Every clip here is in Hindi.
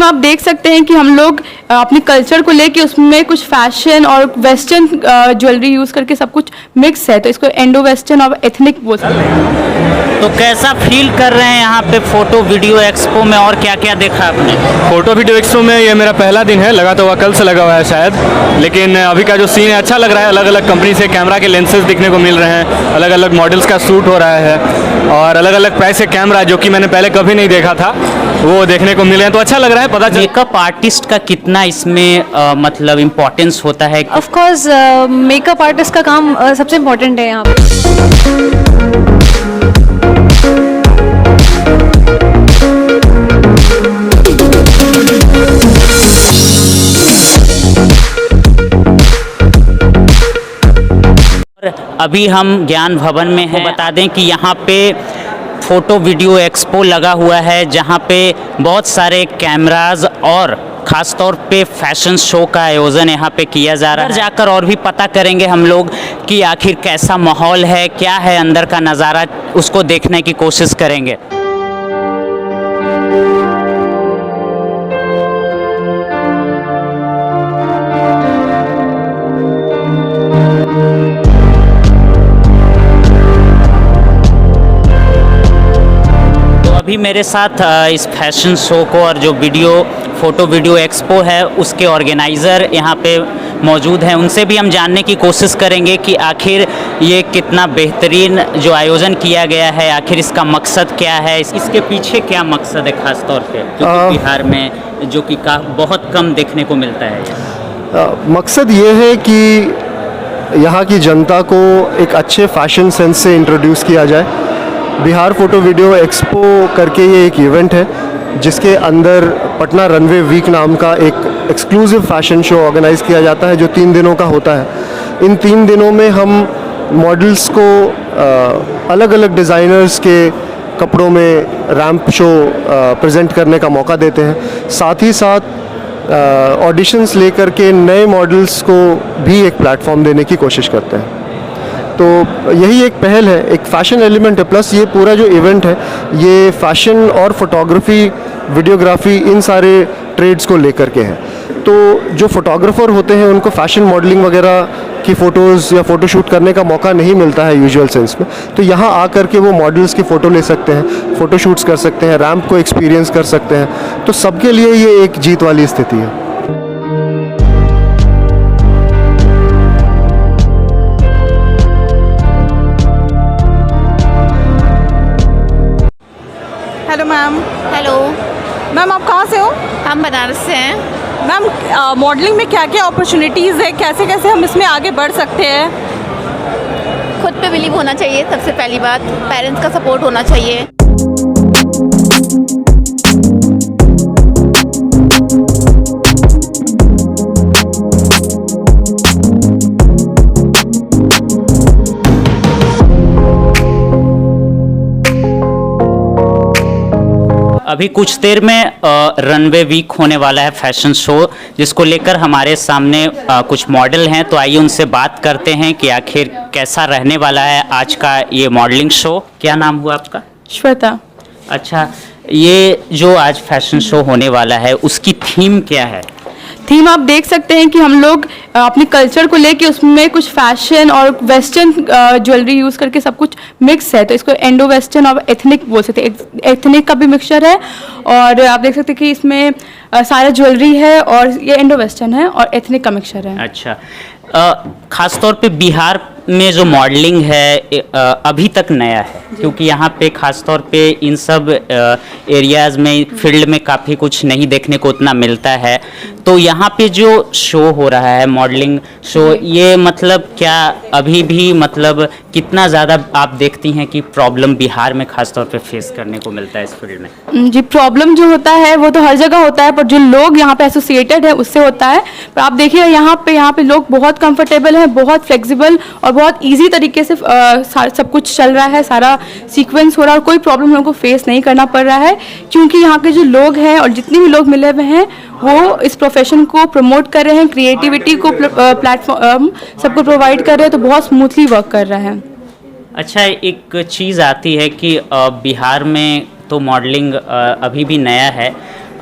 आप देख सकते हैं कि हम लोग अपने कल्चर को लेके उसमें कुछ फैशन और वेस्टर्न ज्वेलरी यूज़ करके सब कुछ मिक्स है, तो इसको इंडो वेस्टर्न और एथनिक बोल सकते हैं। तो कैसा फील कर रहे हैं यहाँ पे फोटो वीडियो एक्सपो में, और क्या क्या देखा आपने? फोटो वीडियो एक्सपो में ये मेरा पहला दिन है, लगा तो हुआ कल से लगा हुआ है शायद, लेकिन अभी का जो सीन है अच्छा लग रहा है। अलग अलग कंपनी से कैमरा के लेंसेज दिखने को मिल रहे हैं, अलग अलग मॉडल्स का शूट हो रहा है और अलग अलग प्राइस के कैमरा जो कि मैंने पहले कभी नहीं देखा था वो देखने को मिले हैं, तो अच्छा लग रहा है। पता चल मेकअप आर्टिस्ट का कितना इसमें मतलब इम्पोर्टेंस होता है? ऑफ कोर्स मेकअप आर्टिस्ट का काम सबसे इम्पोर्टेंट है यहाँ पे। अभी हम ज्ञान भवन में हैं। बता दें कि यहाँ पे फ़ोटो वीडियो एक्सपो लगा हुआ है, जहाँ पे बहुत सारे कैमराज और ख़ास तौर पे फैशन शो का आयोजन यहाँ पे किया जा रहा है। जाकर और भी पता करेंगे हम लोग कि आखिर कैसा माहौल है, क्या है अंदर का नज़ारा, उसको देखने की कोशिश करेंगे। अभी मेरे साथ इस फैशन शो को और जो फ़ोटो वीडियो एक्सपो है उसके ऑर्गेनाइज़र यहाँ पे मौजूद हैं। उनसे भी हम जानने की कोशिश करेंगे कि आखिर ये कितना बेहतरीन जो आयोजन किया गया है, आखिर इसका मकसद क्या है, इसके पीछे क्या मकसद है ख़ास तौर पे, क्योंकि बिहार में जो कि बहुत कम देखने को मिलता है। मकसद ये है कि यहाँ की जनता को एक अच्छे फैशन सेंस से इंट्रोड्यूस किया जाए। बिहार फ़ोटो वीडियो एक्सपो करके ये एक इवेंट है जिसके अंदर पटना रनवे वीक नाम का एक एक्सक्लूसिव फैशन शो ऑर्गेनाइज़ किया जाता है जो 3 दिनों का होता है। इन 3 दिनों में हम मॉडल्स को अलग अलग डिज़ाइनर्स के कपड़ों में रैंप शो प्रेजेंट करने का मौका देते हैं। साथ ही साथ ऑडिशंस लेकर के नए मॉडल्स को भी एक प्लेटफॉर्म देने की कोशिश करते हैं। तो यही एक पहल है, एक फ़ैशन एलिमेंट है, प्लस ये पूरा जो इवेंट है ये फ़ैशन और फोटोग्राफी, वीडियोग्राफी, इन सारे ट्रेड्स को लेकर के है। तो जो फोटोग्राफर होते हैं उनको फ़ैशन मॉडलिंग वगैरह की फ़ोटोज़ या फ़ोटोशूट करने का मौका नहीं मिलता है यूजुअल सेंस में, तो यहाँ आकर के वो मॉडल्स की फ़ोटो ले सकते हैं, फ़ोटोशूट्स कर सकते हैं, रैंप को एक्सपीरियंस कर सकते हैं। तो सबके लिए ये एक जीत वाली स्थिति है। Hello ma'am. हेलो मैम आप कहाँ से हो? हम बनारस से हैं। मैम मॉडलिंग में क्या क्या अपॉर्चुनिटीज़ है, कैसे कैसे हम इसमें आगे बढ़ सकते हैं? खुद पे बिलीव होना चाहिए, सबसे पहली बात, पेरेंट्स का सपोर्ट होना चाहिए। अभी कुछ देर में रनवे वीक होने वाला है फैशन शो, जिसको लेकर हमारे सामने कुछ मॉडल हैं। तो आइए उनसे बात करते हैं कि आखिर कैसा रहने वाला है आज का ये मॉडलिंग शो। क्या नाम हुआ आपका? श्वेता। अच्छा, ये जो आज फैशन शो होने वाला है उसकी थीम क्या है? थीम आप देख सकते हैं कि हम लोग अपने कल्चर को लेके उसमें कुछ फैशन और वेस्टर्न ज्वेलरी यूज़ करके सब कुछ मिक्स है, तो इसको इंडो वेस्टर्न और एथनिक बोल सकते हैं। एथनिक का भी मिक्सचर है और आप देख सकते हैं कि इसमें सारा ज्वेलरी है और ये इंडो वेस्टर्न है और एथनिक का मिक्सचर है। अच्छा, ख़ास तौर पे बिहार में जो मॉडलिंग है अभी तक नया है, क्योंकि यहाँ पे ख़ास तौर पे इन सब एरियाज़ में फील्ड में काफ़ी कुछ नहीं देखने को उतना मिलता है। तो यहाँ पे जो शो हो रहा है मॉडलिंग शो, ये मतलब क्या अभी भी मतलब कितना ज़्यादा आप देखती हैं कि प्रॉब्लम बिहार में ख़ास तौर पे फेस करने को मिलता है इस फील्ड में? जी, प्रॉब्लम जो होता है वो तो हर जगह होता है, पर जो लोग यहाँ पे एसोसिएटेड है उससे होता है। पर आप देखिए यहाँ पे लोग बहुत कंफर्टेबल हैं, बहुत फ्लेक्सिबल और बहुत इजी तरीके से सब कुछ चल रहा है, सारा सीक्वेंस हो रहा है और कोई प्रॉब्लम लोगों को फेस नहीं करना पड़ रहा है, क्योंकि यहाँ के जो लोग हैं और जितने भी लोग मिले हुए हैं वो इस प्रोफेशन को प्रमोट कर रहे हैं, क्रिएटिविटी को प्लेटफॉर्म सबको प्रोवाइड कर रहे हैं, तो बहुत स्मूथली वर्क कर रहा है। अच्छा, एक चीज़ आती है कि बिहार में तो मॉडलिंग अभी भी नया है,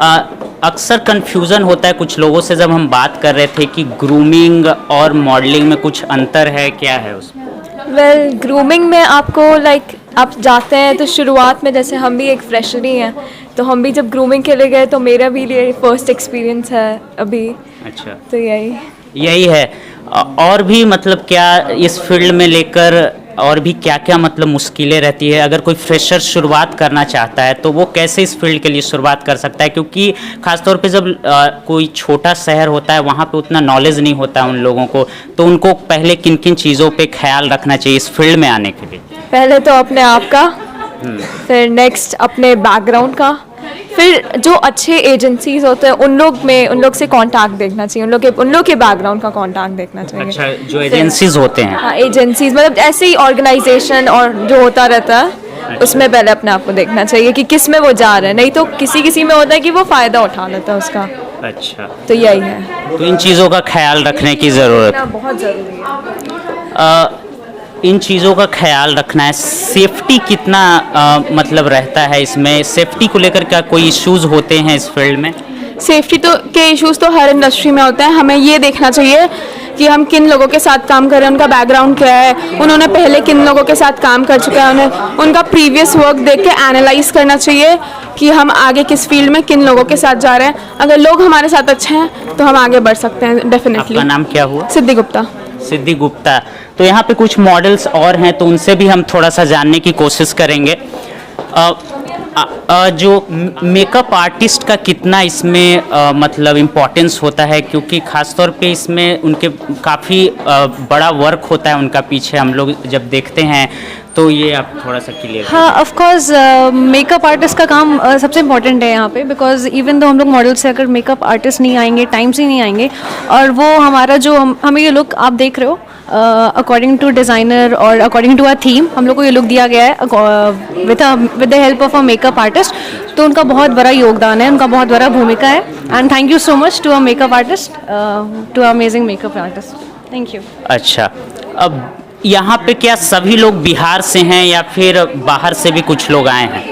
अक्सर कंफ्यूजन होता है कुछ लोगों से जब हम बात कर रहे थे कि ग्रूमिंग और मॉडलिंग में कुछ अंतर है, क्या है उसमें? वेल ग्रूमिंग में आपको आप जाते हैं तो शुरुआत में, जैसे हम भी एक फ्रेशर ही हैं, तो हम भी जब ग्रूमिंग के लिए गए तो मेरा भी लिए फर्स्ट एक्सपीरियंस है अभी। अच्छा, तो यही है। और भी मतलब क्या इस फील्ड में लेकर और भी क्या क्या मतलब मुश्किलें रहती है? अगर कोई फ्रेशर शुरुआत करना चाहता है तो वो कैसे इस फील्ड के लिए शुरुआत कर सकता है? क्योंकि ख़ासतौर पे जब कोई छोटा शहर होता है वहाँ पे उतना नॉलेज नहीं होता है उन लोगों को, तो उनको पहले किन किन चीज़ों पे ख्याल रखना चाहिए इस फील्ड में आने के लिए? पहले तो अपने आप का, फिर नेक्स्ट अपने बैकग्राउंड का, फिर जो अच्छे एजेंसीज होते हैं उन लोग से कांटेक्ट देखना चाहिए, उन लोग के बैकग्राउंड का कांटेक्ट देखना चाहिए। अच्छा, जो एजेंसीज होते हैं। हाँ, एजेंसीज मतलब ऐसे ही ऑर्गेनाइजेशन और जो होता रहता है उसमें पहले अपने आप को देखना चाहिए कि किस में वो जा रहे हैं, नहीं तो किसी में होता है कि वो फ़ायदा उठा लेता है उसका। अच्छा, तो यही है, तो इन चीज़ों का ख्याल रखने की ज़रूरत है। बहुत ज़रूरी है। इन चीज़ों का ख्याल रखना है। सेफ्टी कितना मतलब रहता है इसमें? सेफ्टी को लेकर क्या कोई इश्यूज होते हैं इस फील्ड में? सेफ्टी के इश्यूज तो हर इंडस्ट्री में होते हैं। हमें ये देखना चाहिए कि हम किन लोगों के साथ काम कर रहे हैं, उनका बैकग्राउंड क्या है, उन्होंने पहले किन लोगों के साथ काम कर चुका है, उन्हें उनका प्रीवियस वर्क देख के एनालाइज करना चाहिए कि हम आगे किस फील्ड में किन लोगों के साथ जा रहे हैं। अगर लोग हमारे साथ अच्छे हैं तो हम आगे बढ़ सकते हैं डेफिनेटली। आपका नाम क्या हुआ? सिद्धि गुप्ता। सिद्धि गुप्ता। तो यहाँ पे कुछ मॉडल्स और हैं तो उनसे भी हम थोड़ा सा जानने की कोशिश करेंगे। जो मेकअप आर्टिस्ट का कितना इसमें मतलब इम्पोर्टेंस होता है, क्योंकि ख़ासतौर पे इसमें उनके काफ़ी बड़ा वर्क होता है उनका पीछे, हम लोग जब देखते हैं तो ये आप थोड़ा सा क्लियर। हाँ, ऑफ कोर्स मेकअप आर्टिस्ट का काम सबसे इम्पोर्टेंट है यहाँ पे, बिकॉज इवन दो हम लोग मॉडल से अगर मेकअप आर्टिस्ट नहीं आएंगे, टाइम से नहीं आएंगे, और वो हमारा जो हमें ये लुक आप देख रहे हो अकॉर्डिंग टू डिज़ाइनर और अकॉर्डिंग टू अ थीम हम लोग को ये लुक दिया गया है with the help of a makeup artist, तो उनका बहुत बड़ा योगदान है, उनका बहुत बड़ा भूमिका है। And thank you so much to a makeup artist, to amazing makeup artist. Thank you. अच्छा, अब यहाँ पे क्या सभी लोग बिहार से हैं या फिर बाहर से भी कुछ लोग आए हैं?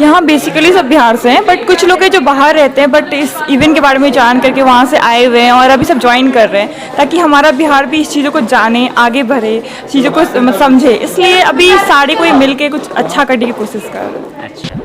यहाँ बेसिकली सब बिहार से हैं, बट कुछ लोग हैं जो बाहर रहते हैं बट इस इवेंट के बारे में जान करके वहाँ से आए हुए हैं और अभी सब ज्वाइन कर रहे हैं, ताकि हमारा बिहार भी इस चीज़ों को जाने, आगे बढ़े, चीज़ों को समझे। इसलिए अभी सारे कोई मिल के कुछ अच्छा करने की कोशिश कर रहे हैं। अच्छा,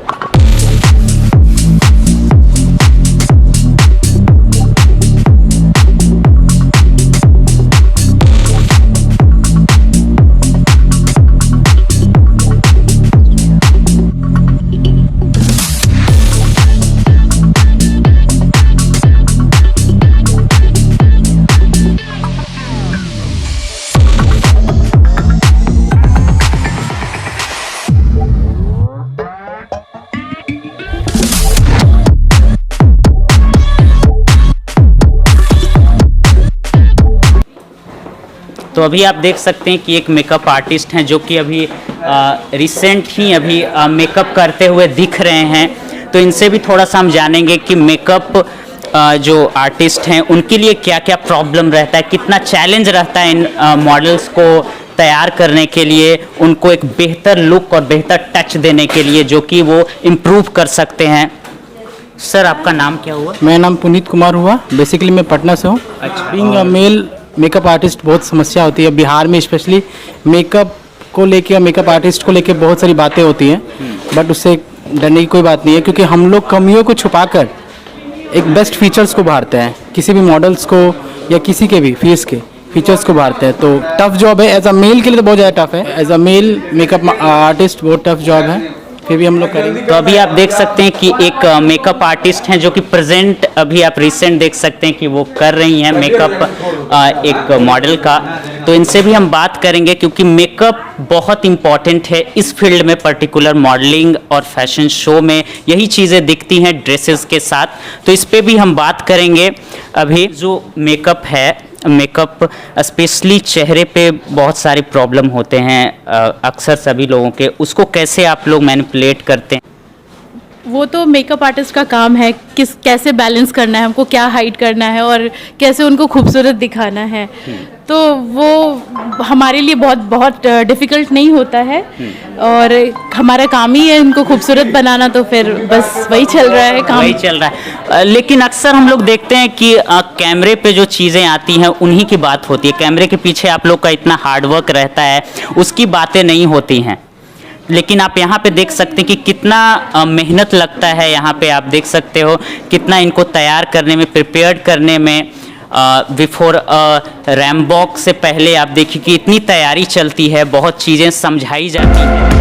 तो अभी आप देख सकते हैं कि एक मेकअप आर्टिस्ट हैं जो कि अभी रिसेंट ही अभी मेकअप करते हुए दिख रहे हैं। तो इनसे भी थोड़ा सा हम जानेंगे कि मेकअप जो आर्टिस्ट हैं उनके लिए क्या क्या प्रॉब्लम रहता है, कितना चैलेंज रहता है इन मॉडल्स को तैयार करने के लिए, उनको एक बेहतर लुक और बेहतर टच देने के लिए जो कि वो इम्प्रूव कर सकते हैं। सर, आपका नाम क्या हुआ? मेरा नाम पुनीत कुमार हुआ। बेसिकली मैं पटना से हूँ। अच्छा, being a male makeup artist बहुत समस्या होती है बिहार में, स्पेशली मेकअप को लेके, मेकअप आर्टिस्ट को लेके बहुत सारी बातें होती हैं, बट उससे डरने की कोई बात नहीं है, क्योंकि हम लोग कमियों को छुपाकर एक बेस्ट फीचर्स को उभारते हैं। किसी भी मॉडल्स को या किसी के भी फेस के फीचर्स को उभारते हैं। तो टफ जॉब है, एज अ मेल के लिए तो बहुत ज़्यादा टफ है। As a male makeup artist बहुत टफ जॉब है, फिर भी हम लोग करेंगे। तो अभी आप देख सकते हैं कि एक मेकअप आर्टिस्ट हैं जो कि प्रेजेंट अभी आप रिसेंट देख सकते हैं कि वो कर रही हैं मेकअप एक मॉडल का। तो इनसे भी हम बात करेंगे क्योंकि मेकअप बहुत इम्पॉर्टेंट है इस फील्ड में, पर्टिकुलर मॉडलिंग और फैशन शो में यही चीज़ें दिखती हैं ड्रेसेस के साथ। तो इस पे भी हम बात करेंगे। अभी जो मेकअप है, मेकअप स्पेशली चेहरे पे बहुत सारे प्रॉब्लम होते हैं अक्सर सभी लोगों के, उसको कैसे आप लोग मैनिपुलेट करते हैं? वो तो मेकअप आर्टिस्ट का काम है, कैसे बैलेंस करना है, हमको क्या हाइड करना है और कैसे उनको खूबसूरत दिखाना है। तो वो हमारे लिए बहुत बहुत डिफ़िकल्ट नहीं होता है और हमारा काम ही है उनको खूबसूरत बनाना, तो फिर बस वही चल रहा है काम। वही चल रहा है। लेकिन अक्सर हम लोग देखते हैं कि कैमरे पे जो चीज़ें आती हैं उन्हीं की बात होती है। कैमरे के पीछे आप लोग का इतना हार्डवर्क रहता है, उसकी बातें नहीं होती हैं। लेकिन आप यहाँ पे देख सकते हैं कि कितना मेहनत लगता है। यहाँ पे आप देख सकते हो कितना इनको तैयार करने में, प्रिपेयर्ड करने में। बिफोर रैमबॉक से पहले आप देखिए कि इतनी तैयारी चलती है, बहुत चीज़ें समझाई जाती हैं।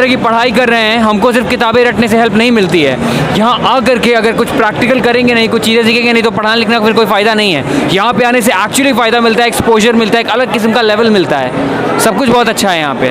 तरह की पढ़ाई कर रहे हैं, हमको सिर्फ किताबें रटने से हेल्प नहीं मिलती है। यहाँ आ करके अगर कुछ प्रैक्टिकल करेंगे नहीं, कुछ चीज़ें सीखेंगे नहीं, तो पढ़ाना लिखना का फिर कोई फ़ायदा नहीं है। यहाँ पे आने से एक्चुअली फ़ायदा मिलता है, एक्सपोजर मिलता है, एक अलग किस्म का लेवल मिलता है, सब कुछ बहुत अच्छा है यहाँ पे।